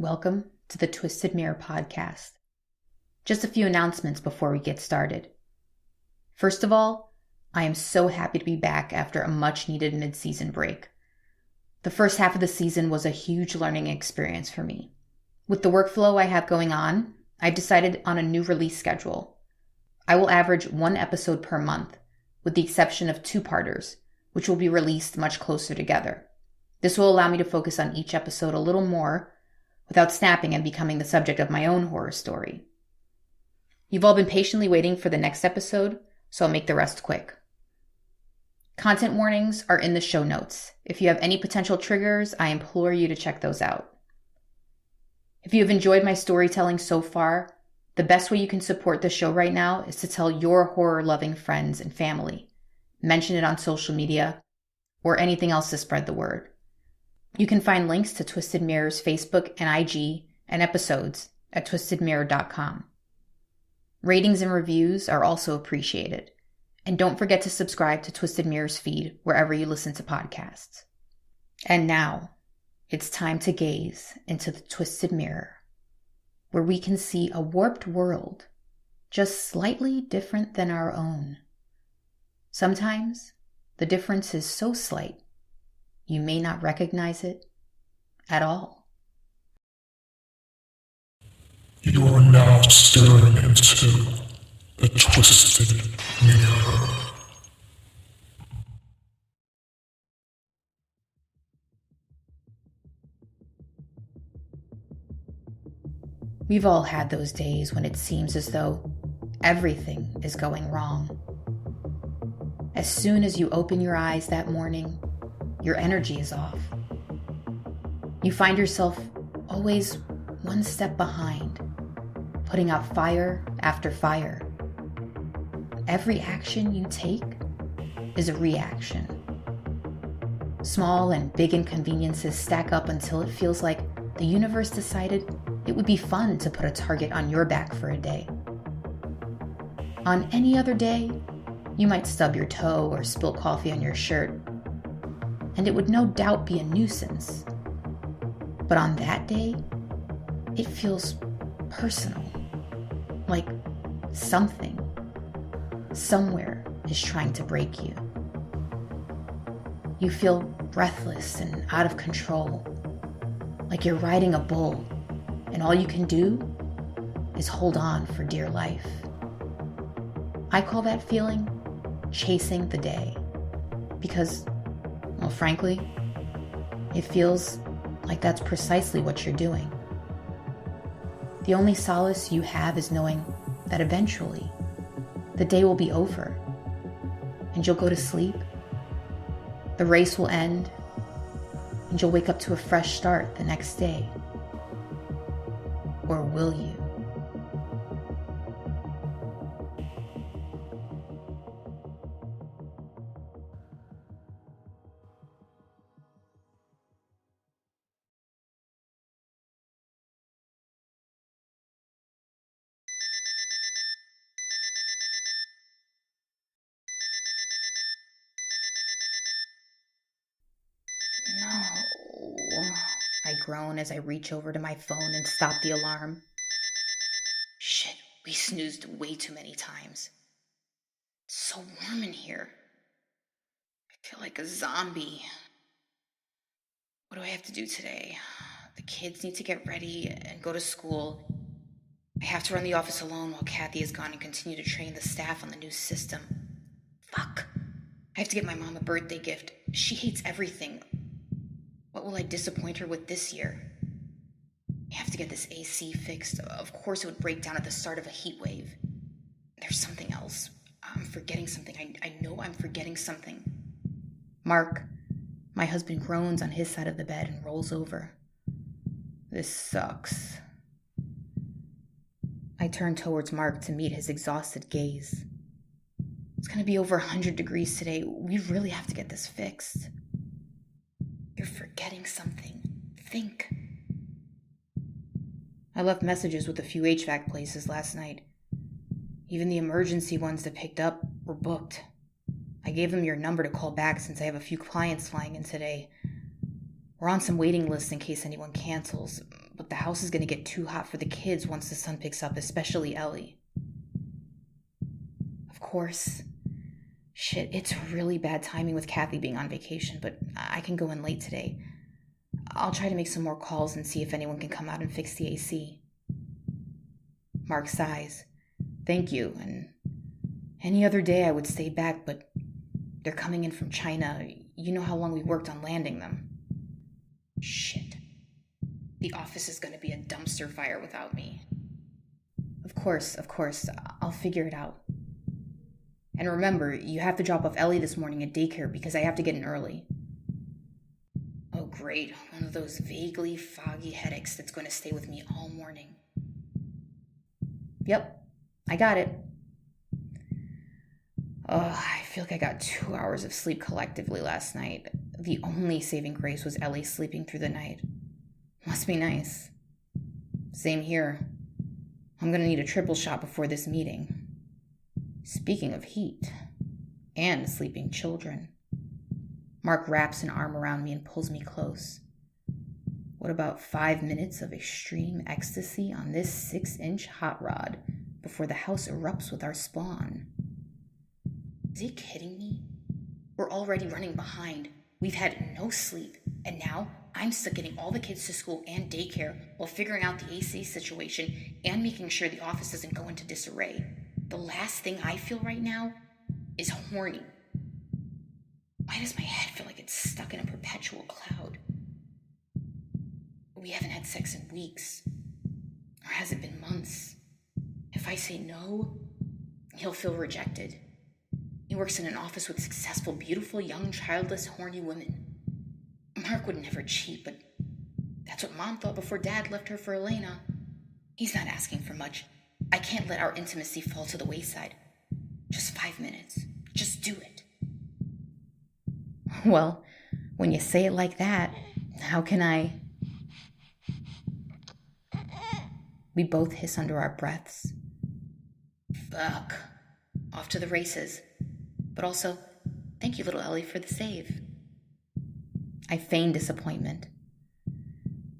Welcome to the Twisted Mirror podcast. Just a few announcements before we get started. First of all, I am so happy to be back after a much-needed mid-season break. The first half of the season was a huge learning experience for me. With the workflow I have going on, I've decided on a new release schedule. I will average one episode per month, with the exception of two-parters, which will be released much closer together. This will allow me to focus on each episode a little more without snapping and becoming the subject of my own horror story. You've all been patiently waiting for the next episode, so I'll make the rest quick. Content warnings are in the show notes. If you have any potential triggers, I implore you to check those out. If you have enjoyed my storytelling so far, the best way you can support the show right now is to tell your horror-loving friends and family, mention it on social media, or anything else to spread the word. You can find links to Twisted Mirror's Facebook and IG and episodes at twistedmirror.com. Ratings and reviews are also appreciated. And don't forget to subscribe to Twisted Mirror's feed wherever you listen to podcasts. And now, it's time to gaze into the Twisted Mirror, where we can see a warped world just slightly different than our own. Sometimes, the difference is so slight, you may not recognize it at all. You are now staring into the Twisted Mirror. We've all had those days when it seems as though everything is going wrong. As soon as you open your eyes that morning, your energy is off. You find yourself always one step behind, putting out fire after fire. Every action you take is a reaction. Small and big inconveniences stack up until it feels like the universe decided it would be fun to put a target on your back for a day. On any other day, you might stub your toe or spill coffee on your shirt, and it would no doubt be a nuisance. But on that day, it feels personal, like something, somewhere is trying to break you. You feel breathless and out of control, like you're riding a bull, and all you can do is hold on for dear life. I call that feeling chasing the day, because, well, frankly, it feels like that's precisely what you're doing. The only solace you have is knowing that eventually the day will be over and you'll go to sleep. The race will end and you'll wake up to a fresh start the next day. Or will you? No, I groan as I reach over to my phone and stop the alarm. Shit, we snoozed way too many times. It's so warm in here. I feel like a zombie. What do I have to do today? The kids need to get ready and go to school. I have to run the office alone while Kathy is gone and continue to train the staff on the new system. Fuck. I have to get my mom a birthday gift. She hates everything. What will I disappoint her with this year? I have to get this AC fixed. Of course it would break down at the start of a heat wave. There's something else. I'm forgetting something. I know I'm forgetting something. Mark, my husband, groans on his side of the bed and rolls over. This sucks. I turn towards Mark to meet his exhausted gaze. It's going to be over 100 degrees today. We really have to get this fixed. You're forgetting something. Think. I left messages with a few HVAC places last night. Even the emergency ones that picked up were booked. I gave them your number to call back since I have a few clients flying in today. We're on some waiting lists in case anyone cancels, but Look, the house is going to get too hot for the kids once the sun picks up, especially Ellie. Of course. Shit, it's really bad timing with Kathy being on vacation, but I can go in late today. I'll try to make some more calls and see if anyone can come out and fix the AC. Mark sighs. Thank you, and any other day I would stay back, but they're coming in from China. You know how long we worked on landing them. Shit. The office is going to be a dumpster fire without me. Of course. I'll figure it out. And remember, you have to drop off Ellie this morning at daycare because I have to get in early. Oh, great. One of those vaguely foggy headaches that's going to stay with me all morning. Yep, I got it. Oh, I feel like I got 2 hours of sleep collectively last night. The only saving grace was Ellie sleeping through the night. Must be nice. Same here. I'm going to need a triple shot before this meeting. Speaking of heat and sleeping children. Mark wraps an arm around me and pulls me close. What about 5 minutes of extreme ecstasy on this 6-inch hot rod before the house erupts with our spawn? Is he kidding me? We're already running behind. We've had no sleep, and now I'm stuck getting all the kids to school and daycare while figuring out the AC situation and making sure the office doesn't go into disarray. The last thing I feel right now is horny. Why does my head feel like it's stuck in a perpetual cloud? We haven't had sex in weeks. Or has it been months? If I say no, he'll feel rejected. He works in an office with successful, beautiful, young, childless, horny women. Mark would never cheat, but that's what Mom thought before Dad left her for Elena. He's not asking for much. I can't let our intimacy fall to the wayside. Just 5 minutes. Just do it. Well, when you say it like that, how can I? We both hiss under our breaths. Fuck. Off to the races. But also, thank you, little Ellie, for the save. I feign disappointment.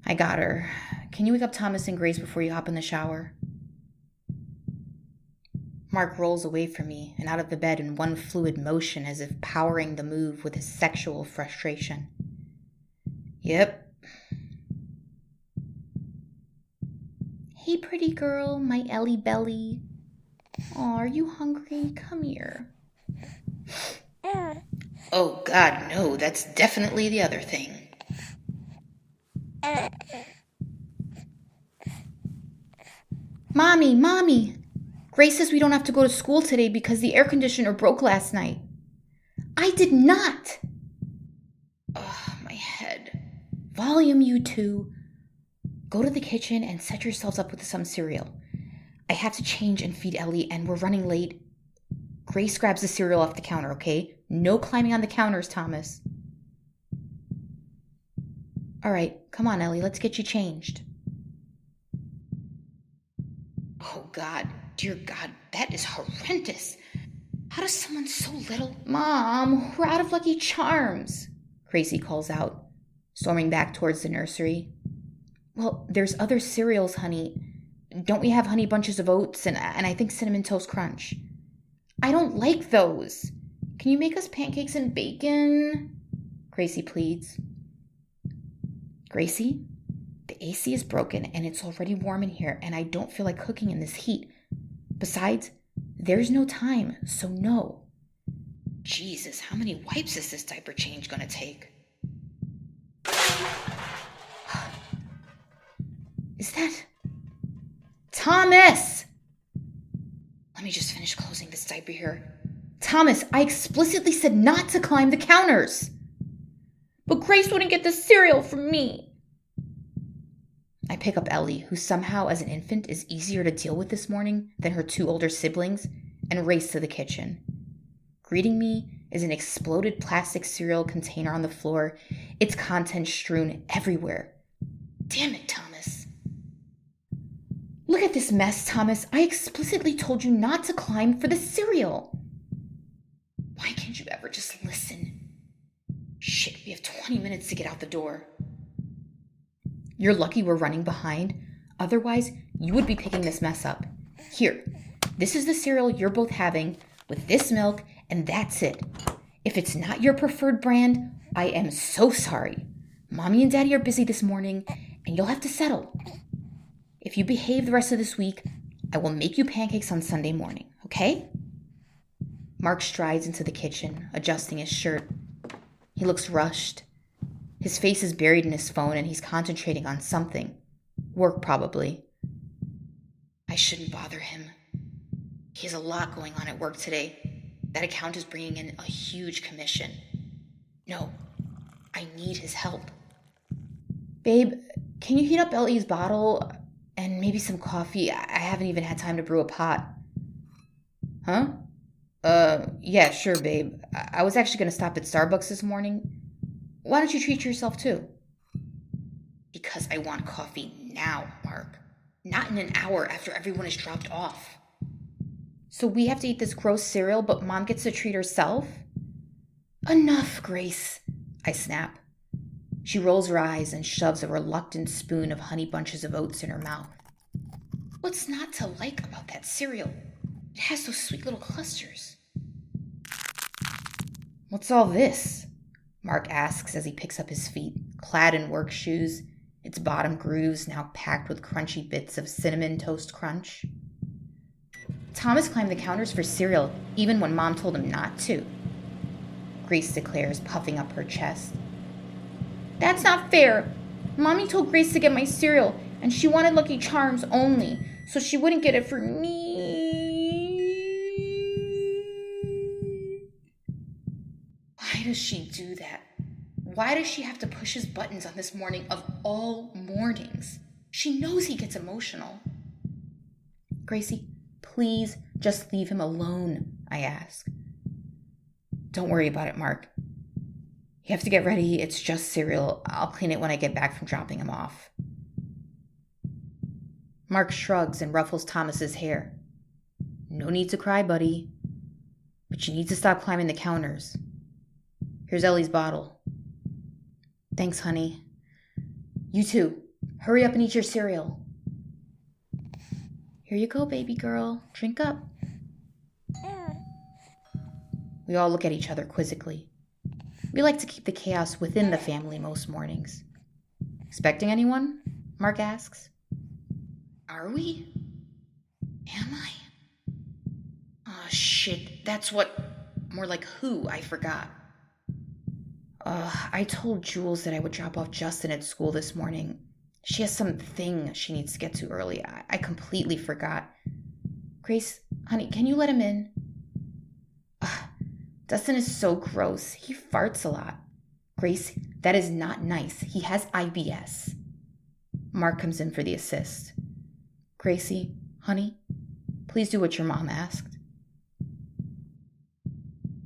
I got her. Can you wake up Thomas and Grace before you hop in the shower? Mark rolls away from me and out of the bed in one fluid motion as if powering the move with his sexual frustration. Yep. Hey, pretty girl, my Ellie belly. Aw, are you hungry? Come here. Oh, God, no, that's definitely the other thing. Mommy! Grace says we don't have to go to school today because the air conditioner broke last night. I did not! Ugh, my head. Volume, you two. Go to the kitchen and set yourselves up with some cereal. I have to change and feed Ellie, and we're running late. Grace grabs the cereal off the counter, okay? No climbing on the counters, Thomas. All right, come on, Ellie, let's get you changed. Oh, God, dear God, that is horrendous. How does someone so little... Mom, we're out of Lucky Charms, Gracie calls out, storming back towards the nursery. Well, there's other cereals, honey. Don't we have Honey Bunches of Oats and I think Cinnamon Toast Crunch? I don't like those. Can you make us pancakes and bacon? Gracie pleads. Gracie, the AC is broken and it's already warm in here and I don't feel like cooking in this heat. Besides, there's no time, so no. Jesus, how many wipes is this diaper change gonna take? Is that... Thomas! Let me just finish closing this diaper here. Thomas, I explicitly said not to climb the counters. But Grace wouldn't get the cereal from me. I pick up Ellie, who somehow as an infant is easier to deal with this morning than her two older siblings, and race to the kitchen. Greeting me is an exploded plastic cereal container on the floor, its contents strewn everywhere. Damn it, Thomas. Look at this mess, Thomas. I explicitly told you not to climb for the cereal. Why can't you ever just listen? Shit, we have 20 minutes to get out the door. You're lucky we're running behind. Otherwise, you would be picking this mess up. Here, this is the cereal you're both having with this milk, and that's it. If it's not your preferred brand, I am so sorry. Mommy and Daddy are busy this morning, and you'll have to settle. If you behave the rest of this week, I will make you pancakes on Sunday morning, okay? Mark strides into the kitchen, adjusting his shirt. He looks rushed. His face is buried in his phone, and he's concentrating on something. Work, probably. I shouldn't bother him. He has a lot going on at work today. That account is bringing in a huge commission. No, I need his help. Babe, can you heat up Ellie's bottle and maybe some coffee? I haven't even had time to brew a pot. Huh? Yeah, sure, babe. I was actually going to stop at Starbucks this morning. Why don't you treat yourself too? Because I want coffee now, Mark. Not in an hour after everyone is dropped off. So we have to eat this gross cereal, but Mom gets to treat herself? Enough, Grace, I snap. She rolls her eyes and shoves a reluctant spoon of honey bunches of oats in her mouth. What's not to like about that cereal? It has those sweet little clusters. What's all this? Mark asks as he picks up his feet, clad in work shoes, its bottom grooves now packed with crunchy bits of cinnamon toast crunch. Thomas climbed the counters for cereal even when Mom told him not to, Grace declares, puffing up her chest. That's not fair. Mommy told Grace to get my cereal, and she wanted Lucky Charms only, so she wouldn't get it for me. Why does she do that? Why does she have to push his buttons on this morning of all mornings? She knows he gets emotional. Gracie, please just leave him alone, I ask. Don't worry about it, Mark. You have to get ready. It's just cereal. I'll clean it when I get back from dropping him off. Mark shrugs and ruffles Thomas's hair. No need to cry, buddy. But you need to stop climbing the counters. Here's Ellie's bottle. Thanks, honey. You too. Hurry up and eat your cereal. Here you go, baby girl. Drink up. We all look at each other quizzically. We like to keep the chaos within the family most mornings. Expecting anyone? Mark asks. Are we? Am I? Oh, shit. That's what... More like who, I forgot. I told Jules that I would drop off Justin at school this morning. She has something she needs to get to early. I completely forgot. Grace, honey, can you let him in? Dustin is so gross. He farts a lot. Grace, that is not nice. He has IBS. Mark comes in for the assist. Gracie, honey, please do what your mom asked.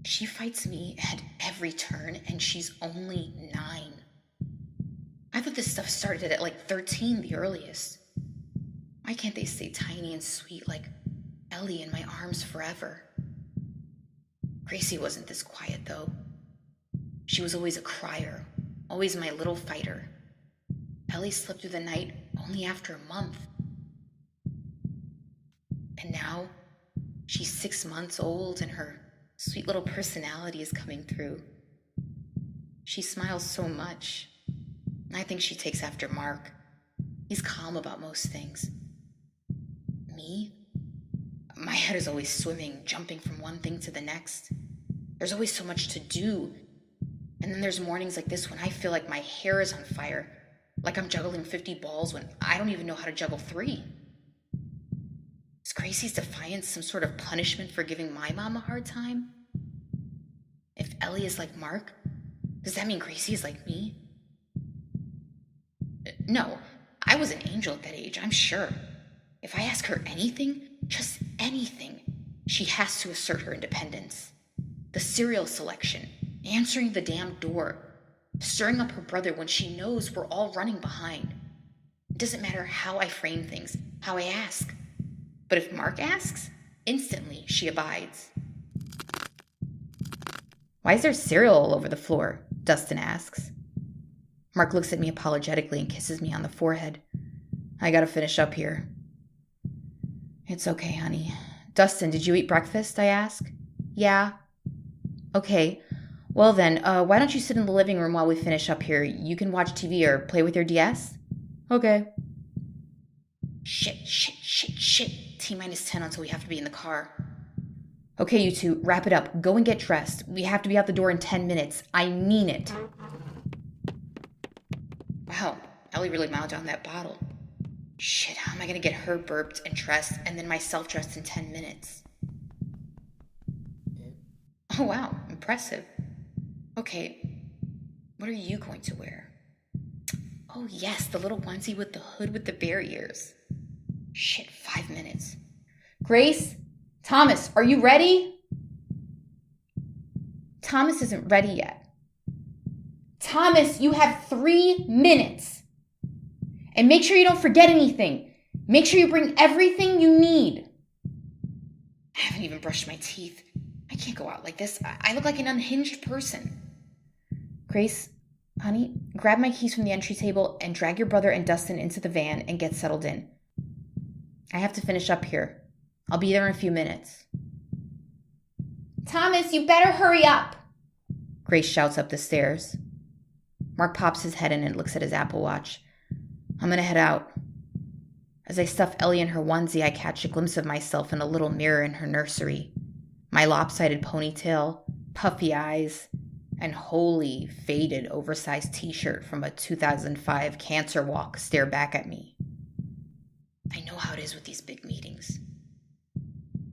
She fights me at every turn, and she's only 9. I thought this stuff started at like 13, the earliest. Why can't they stay tiny and sweet like Ellie in my arms forever? Gracie wasn't this quiet, though. She was always a crier, always my little fighter. Ellie slept through the night only after a month. And now, she's 6 months old and her sweet little personality is coming through. She smiles so much. I think she takes after Mark. He's calm about most things. Me? My head is always swimming, jumping from one thing to the next. There's always so much to do. And then there's mornings like this when I feel like my hair is on fire, like I'm juggling 50 balls when I don't even know how to juggle 3. Is Gracie's defiance some sort of punishment for giving my mom a hard time? If Ellie is like Mark, does that mean Gracie is like me? No, I was an angel at that age, I'm sure. If I ask her anything, just anything, she has to assert her independence. The cereal selection, answering the damn door, stirring up her brother when she knows we're all running behind. It doesn't matter how I frame things, how I ask. But if Mark asks, instantly she abides. Why is there cereal all over the floor? Dustin asks. Mark looks at me apologetically and kisses me on the forehead. I gotta finish up here. It's okay, honey. Dustin, did you eat breakfast? I ask. Yeah. Okay. Well then, why don't you sit in the living room while we finish up here? You can watch TV or play with your DS? Okay. Shit. T-minus 10 until we have to be in the car. Okay, you two, wrap it up. Go and get dressed. We have to be out the door in 10 minutes. I mean it. Wow, Ellie really mouthed down that bottle. Shit, how am I gonna get her burped and dressed and then myself dressed in 10 minutes? Oh wow, impressive. Okay, what are you going to wear? Oh yes, the little onesie with the hood with the bear ears. Shit, 5 minutes. Grace? Thomas, are you ready? Thomas isn't ready yet. Thomas, you have 3 minutes. And make sure you don't forget anything. Make sure you bring everything you need. I haven't even brushed my teeth. I can't go out like this. I look like an unhinged person. Grace, honey, grab my keys from the entry table and drag your brother and Dustin into the van and get settled in. I have to finish up here. I'll be there in a few minutes. Thomas, you better hurry up, Grace shouts up the stairs. Mark pops his head in and looks at his Apple Watch. I'm gonna head out. As I stuff Ellie in her onesie, I catch a glimpse of myself in a little mirror in her nursery. My lopsided ponytail, puffy eyes, and wholly faded oversized t-shirt from a 2005 cancer walk stare back at me. I know how it is with these big meetings.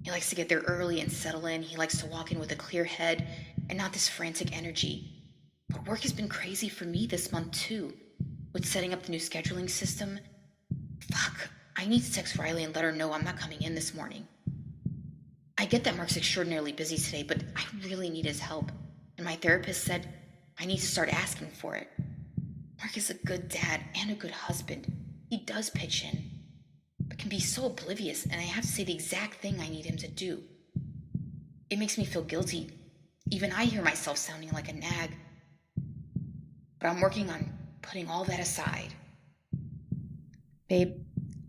He likes to get there early and settle in. He likes to walk in with a clear head and not this frantic energy. But work has been crazy for me this month too, with setting up the new scheduling system. Fuck, I need to text Riley and let her know I'm not coming in this morning. I get that Mark's extraordinarily busy today, but I really need his help. And my therapist said I need to start asking for it. Mark is a good dad and a good husband. He does pitch in, but can be so oblivious, and I have to say the exact thing I need him to do. It makes me feel guilty. Even I hear myself sounding like a nag. But I'm working on putting all that aside. Babe,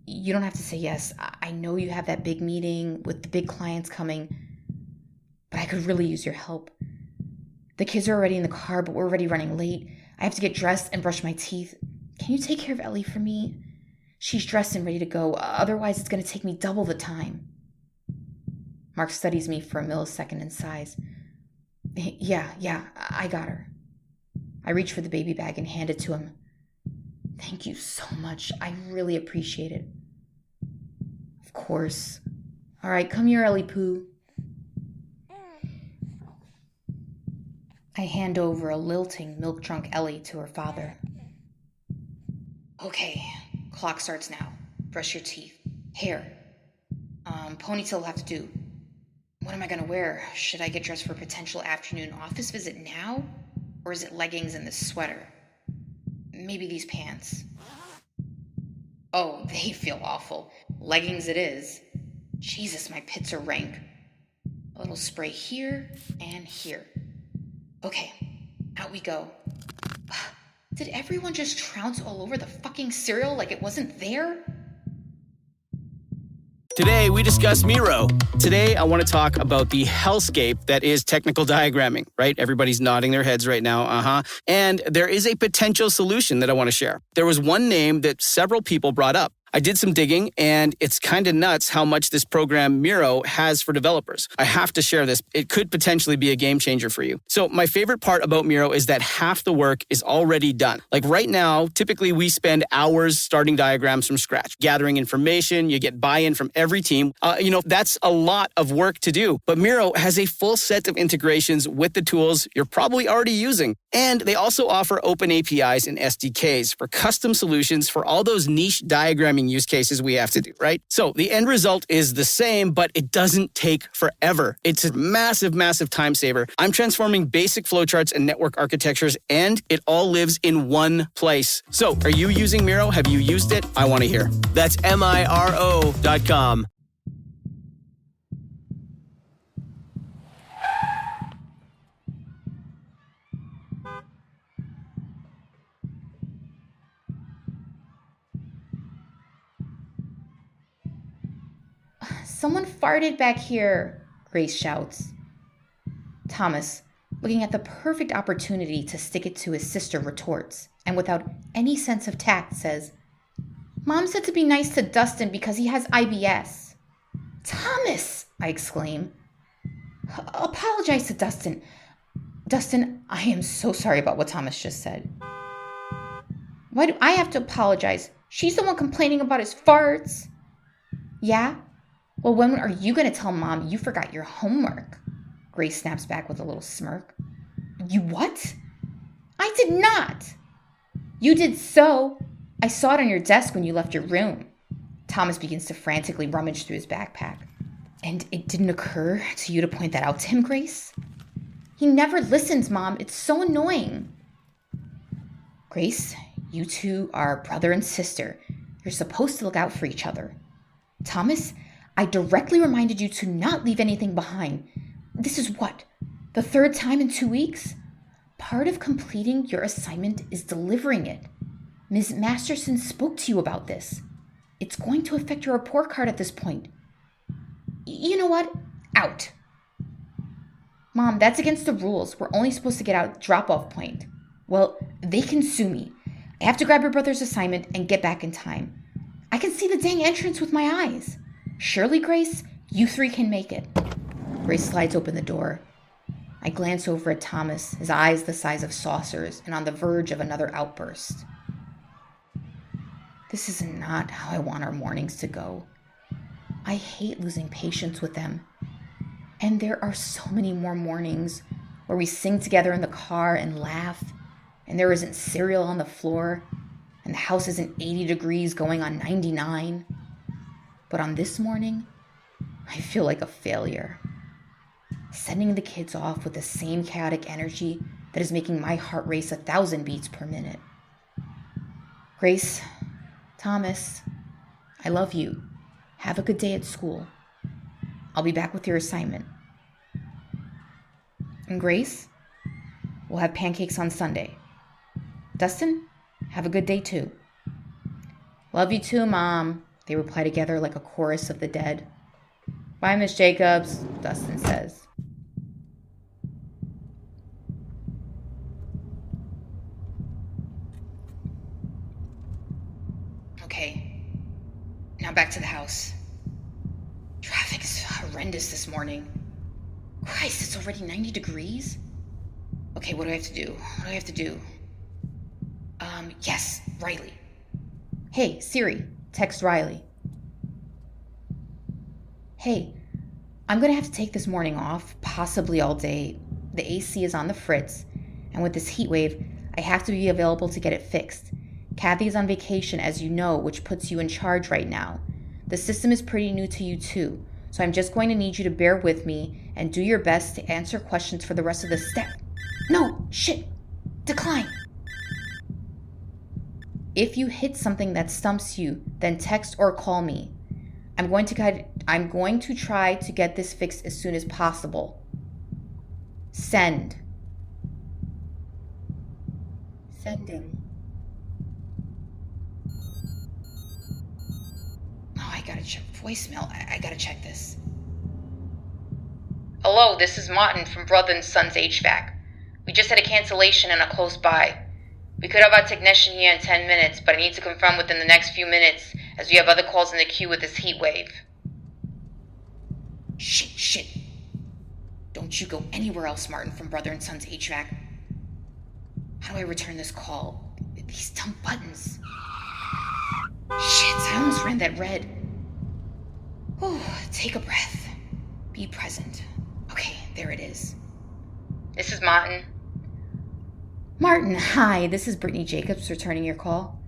you don't have to say yes. I know you have that big meeting with the big clients coming, but I could really use your help. The kids are already in the car, but we're already running late. I have to get dressed and brush my teeth. Can you take care of Ellie for me? She's dressed and ready to go. Otherwise, it's going to take me double the time. Mark studies me for a millisecond and sighs. Yeah, I got her. I reach for the baby bag and hand it to him. Thank you so much. I really appreciate it. Of course. All right, come here, Ellie Pooh. I hand over a lilting, milk-drunk Ellie to her father. Okay, clock starts now. Brush your teeth. Hair. Ponytail will have to do. What am I gonna wear? Should I get dressed for a potential afternoon office visit now? Or is it leggings and this sweater? Maybe these pants. Oh, they feel awful. Leggings it is. Jesus, my pits are rank. A little spray here and here. Okay, out we go. Did everyone just trounce all over the fucking cereal like it wasn't there? Today, we discuss Miro. Today, I want to talk about the hellscape that is technical diagramming, right? Everybody's nodding their heads right now, And there is a potential solution that I want to share. There was one name that several people brought up. I did some digging, and it's kind of nuts how much this program Miro has for developers. I have to share this. It could potentially be a game changer for you. So my favorite part about Miro is that half the work is already done. Like right now, typically we spend hours starting diagrams from scratch, gathering information. You get buy-in from every team. That's a lot of work to do. But Miro has a full set of integrations with the tools you're probably already using. And they also offer open APIs and SDKs for custom solutions for all those niche diagramming use cases we have to do, right? So the end result is the same, but it doesn't take forever. It's a massive, massive time saver. I'm transforming basic flowcharts and network architectures, and it all lives in one place. So are you using Miro? Have you used it? I want to hear. That's Miro.com. Someone farted back here, Grace shouts. Thomas, looking at the perfect opportunity to stick it to his sister, retorts, and without any sense of tact says, Mom said to be nice to Dustin because he has IBS. Thomas, I exclaim. Apologize to Dustin. Dustin, I am so sorry about what Thomas just said. Why do I have to apologize? She's the one complaining about his farts. Yeah? Well, when are you going to tell Mom you forgot your homework? Grace snaps back with a little smirk. You what? I did not. You did so. I saw it on your desk when you left your room. Thomas begins to frantically rummage through his backpack. And it didn't occur to you to point that out to him, Grace? He never listens, Mom. It's so annoying. Grace, you two are brother and sister. You're supposed to look out for each other. Thomas, I directly reminded you to not leave anything behind. This is what? The third time in 2 weeks? Part of completing your assignment is delivering it. Ms. Masterson spoke to you about this. It's going to affect your report card at this point. You know what? Out. Mom, that's against the rules. We're only supposed to get out drop-off point. Well, they can sue me. I have to grab your brother's assignment and get back in time. I can see the dang entrance with my eyes. Surely, Grace, you three can make it. Grace slides open the door. I glance over at Thomas, his eyes the size of saucers and on the verge of another outburst. This is not how I want our mornings to go. I hate losing patience with them. And there are so many more mornings where we sing together in the car and laugh, and there isn't cereal on the floor, and the house isn't 80 degrees going on 99. But on this morning, I feel like a failure. Sending the kids off with the same chaotic energy that is making my heart race 1,000 beats per minute. Grace, Thomas, I love you. Have a good day at school. I'll be back with your assignment. And Grace, we'll have pancakes on Sunday. Dustin, have a good day too. Love you too, Mom, they reply together like a chorus of the dead. Bye, Miss Jacobs, Dustin says. Okay, now back to the house. Traffic is horrendous this morning. Christ, it's already 90 degrees? Okay, what do I have to do? Yes, Riley. Hey, Siri, text Riley. Hey, I'm going to have to take this morning off, possibly all day. The AC is on the fritz, and with this heat wave, I have to be available to get it fixed. Kathy's on vacation, as you know, which puts you in charge right now. The system is pretty new to you too, so I'm just going to need you to bear with me and do your best to answer questions for the rest of the step. No, shit, decline. If you hit something that stumps you, then text or call me. I'm going to try to get this fixed as soon as possible. Send. Sending. Oh, I gotta check voicemail. I gotta check this. Hello, this is Martin from Brother and Sons HVAC. We just had a cancellation and are close by. We could have our technician here in 10 minutes, but I need to confirm within the next few minutes as we have other calls in the queue with this heat wave. Shit. Don't you go anywhere else, Martin from Brother and Sons HVAC. How do I return this call? These dumb buttons. Shit, I almost ran that red. Oh, take a breath. Be present. Okay, there it is. This is Martin. Martin, hi. This is Brittany Jacobs returning your call.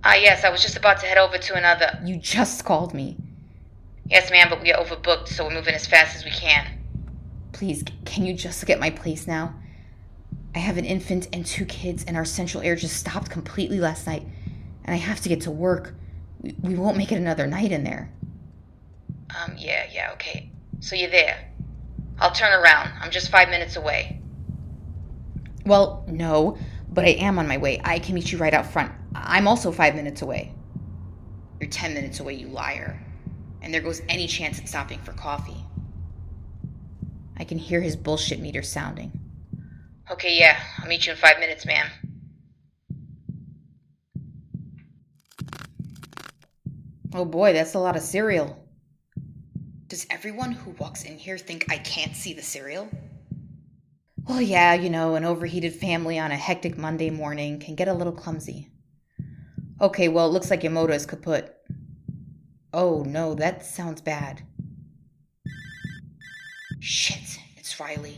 Yes, I was just about to head over to another... You just called me. Yes, ma'am, but we are overbooked, so we're moving as fast as we can. Please, can you just look at my place now? I have an infant and 2 kids, and our central air just stopped completely last night, and I have to get to work. We won't make it another night in there. Yeah, okay. So you're there. I'll turn around. I'm just 5 minutes away. Well, no, but I am on my way. I can meet you right out front. I'm also 5 minutes away. You're 10 minutes away, you liar. And there goes any chance at stopping for coffee. I can hear his bullshit meter sounding. Okay, yeah, I'll meet you in 5 minutes, ma'am. Oh boy, that's a lot of cereal. Does everyone who walks in here think I can't see the cereal? Well, yeah, an overheated family on a hectic Monday morning can get a little clumsy. Okay, well, it looks like your motor is kaput. Oh no, that sounds bad. Shit, it's Riley.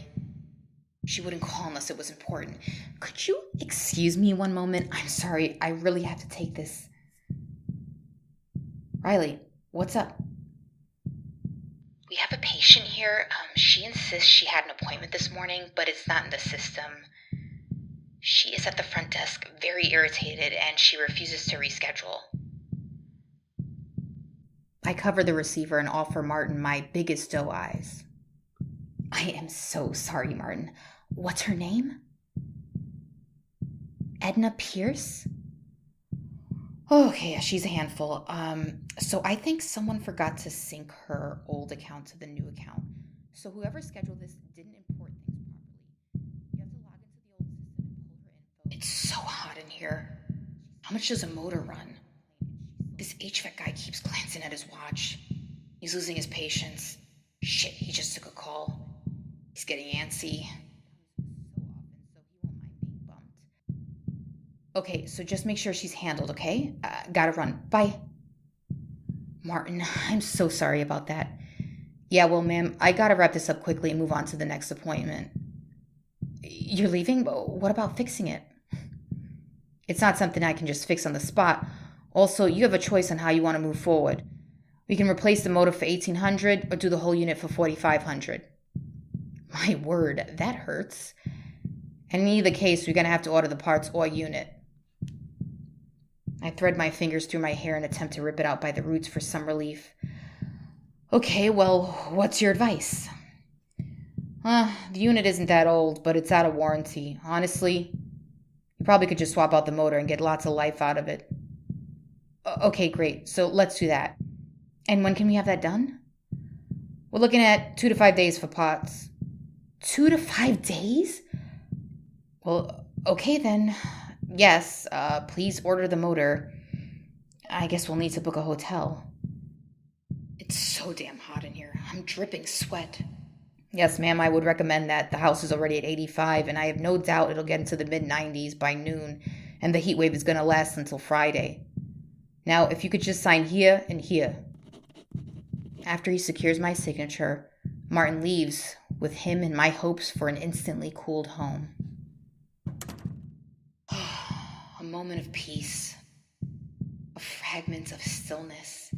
She wouldn't call unless it was important. Could you excuse me one moment? I'm sorry, I really have to take this. Riley, what's up? We have a patient here. She insists she had an appointment this morning, but it's not in the system. She is at the front desk, very irritated, and she refuses to reschedule. I cover the receiver and offer Martin my biggest doe eyes. I am so sorry, Martin. What's her name? Edna Pierce? Oh, okay, yeah, she's a handful. So I think someone forgot to sync her old account to the new account. So whoever scheduled this didn't import things properly. You have to log into the old system and pull her info. It's so hot in here. How much does a motor run? This HVAC guy keeps glancing at his watch. He's losing his patience. Shit, he just took a call. He's getting antsy. Okay, so just make sure she's handled, okay? Gotta run. Bye. Martin, I'm so sorry about that. Yeah, well, ma'am, I gotta wrap this up quickly and move on to the next appointment. You're leaving? What about fixing it? It's not something I can just fix on the spot. Also, you have a choice on how you want to move forward. We can replace the motor for $1,800 or do the whole unit for $4,500. My word, that hurts. And in either case, we're gonna have to order the parts or unit. I thread my fingers through my hair and attempt to rip it out by the roots for some relief. Okay, well, what's your advice? The unit isn't that old, but it's out of warranty. Honestly, you probably could just swap out the motor and get lots of life out of it. Okay, great. So let's do that. And when can we have that done? We're looking at 2 to 5 days for parts. 2 to 5 days? Well, okay then. Yes, please order the motor. I guess we'll need to book a hotel. It's so damn hot in here. I'm dripping sweat. Yes, ma'am, I would recommend that. The house is already at 85, and I have no doubt it'll get into the mid-90s by noon, and the heat wave is going to last until Friday. Now, if you could just sign here and here. After he secures my signature, Martin leaves, with him and my hopes for an instantly cooled home. A moment of peace. A fragment of stillness.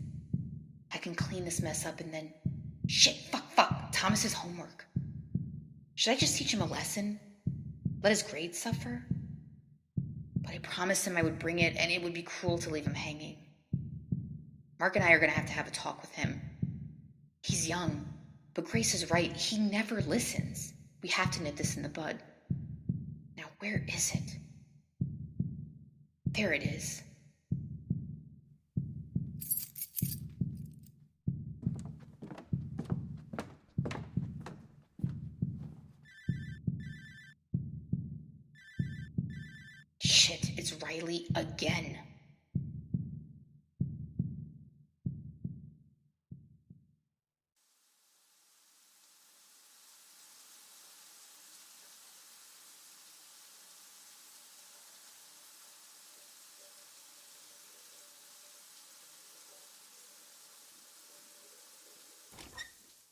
I can clean this mess up and then... Shit, fuck. Thomas's homework. Should I just teach him a lesson? Let his grades suffer? But I promised him I would bring it, and it would be cruel to leave him hanging. Mark and I are going to have a talk with him. He's young, but Grace is right. He never listens. We have to nip this in the bud. Now, where is it? There it is. Shit, it's Riley again.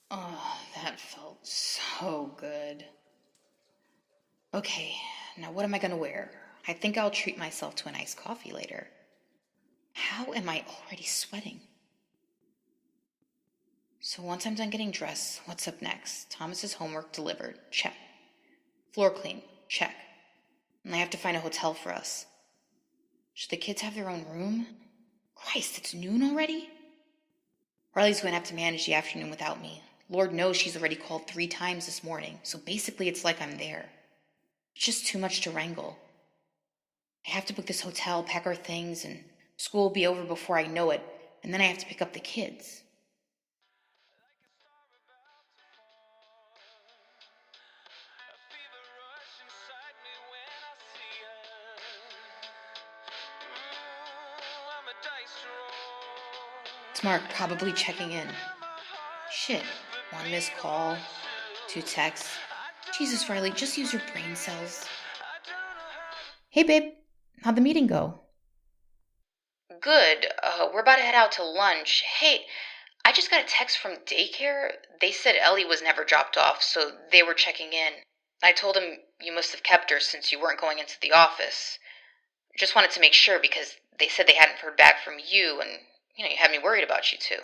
Oh, that felt so good. Okay, now what am I gonna wear? I think I'll treat myself to an iced coffee later. How am I already sweating? So once I'm done getting dressed, what's up next? Thomas's homework delivered. Check. Floor clean. Check. And I have to find a hotel for us. Should the kids have their own room? Christ, it's noon already? Riley's going to have to manage the afternoon without me. Lord knows she's already called 3 times this morning, so basically it's like I'm there. It's just too much to wrangle. I have to book this hotel, pack our things, and school will be over before I know it, and then I have to pick up the kids. It's Mark, probably checking in. Shit, 1 missed call, 2 texts. Jesus, Riley, just use your brain cells. Hey, babe, how'd the meeting go? Good. We're about to head out to lunch. Hey, I just got a text from daycare. They said Ellie was never dropped off, so they were checking in. I told them you must have kept her since you weren't going into the office. Just wanted to make sure because they said they hadn't heard back from you, and, you had me worried about you too.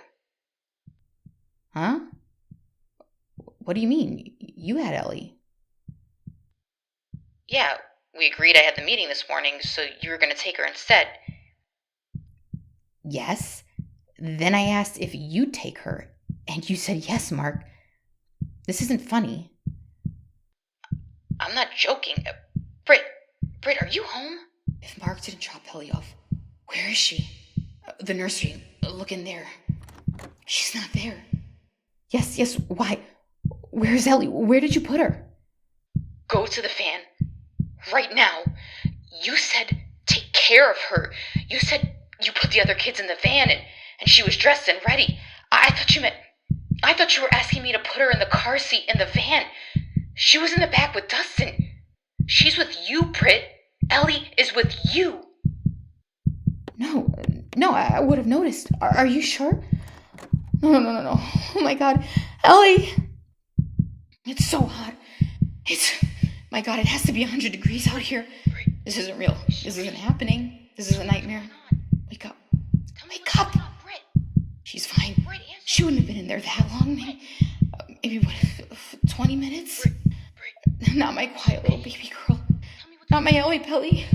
Huh? What do you mean? You had Ellie. Yeah, we agreed I had the meeting this morning, so you were going to take her instead. Yes. Then I asked if you'd take her, and you said yes, Mark. This isn't funny. I'm not joking. Britt, are you home? If Mark didn't drop Ellie off, where is she? The nursery. Look in there. She's not there. Yes, why? Where's Ellie? Where did you put her? Go to the fan. Right now. You said take care of her. You said you put the other kids in the van and she was dressed and ready. I thought you were asking me to put her in the car seat in the van. She was in the back with Dustin. She's with you, Britt. Ellie is with you. No, I would have noticed. Are you sure? No. Oh my God. Ellie! It's so hot. My God, it has to be 100 degrees out here. This isn't real. This isn't happening. This is a nightmare. Wake up. She's fine. She wouldn't have been in there that long. Maybe 20 minutes? Not my quiet little baby girl. Not my Ellie Pelly.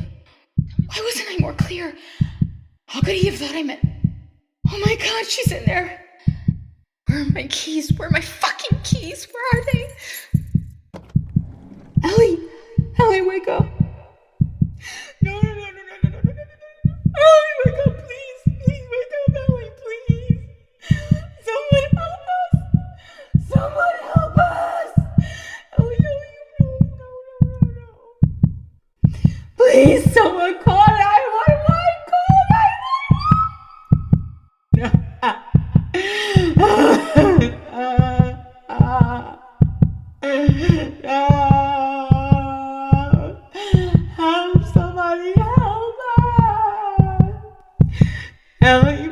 Why wasn't I more clear? How could he have thought I meant... Oh my God, she's in there. Where are my keys? Where are my fucking keys? Where are they? Ellie, wake up. No. Ellie, wake up, please. Please wake up, Ellie, please. Someone help us. Ellie, no. Please, someone call 911. Somebody help us. Ellie.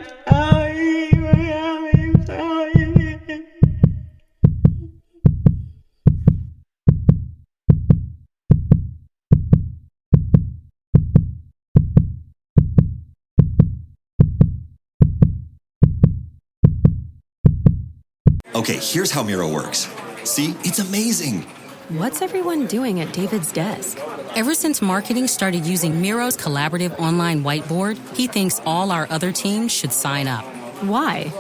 Okay, here's how Miro works. See, it's amazing. What's everyone doing at David's desk? Ever since marketing started using Miro's collaborative online whiteboard, he thinks all our other teams should sign up. Why?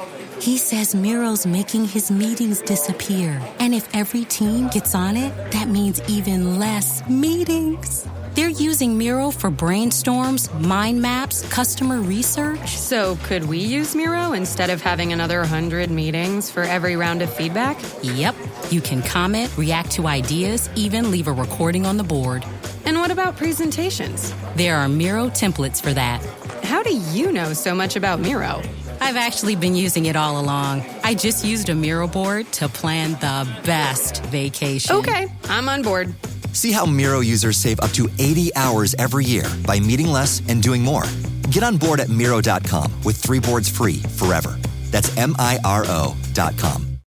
He says Miro's making his meetings disappear. And if every team gets on it, that means even less meetings. They're using Miro for brainstorms, mind maps, customer research. So could we use Miro instead of having another 100 meetings for every round of feedback? Yep. You can comment, react to ideas, even leave a recording on the board. And what about presentations? There are Miro templates for that. How do you know so much about Miro? I've actually been using it all along. I just used a Miro board to plan the best vacation. Okay, I'm on board. See how Miro users save up to 80 hours every year by meeting less and doing more. Get on board at Miro.com with 3 boards free forever. That's MIRO.com.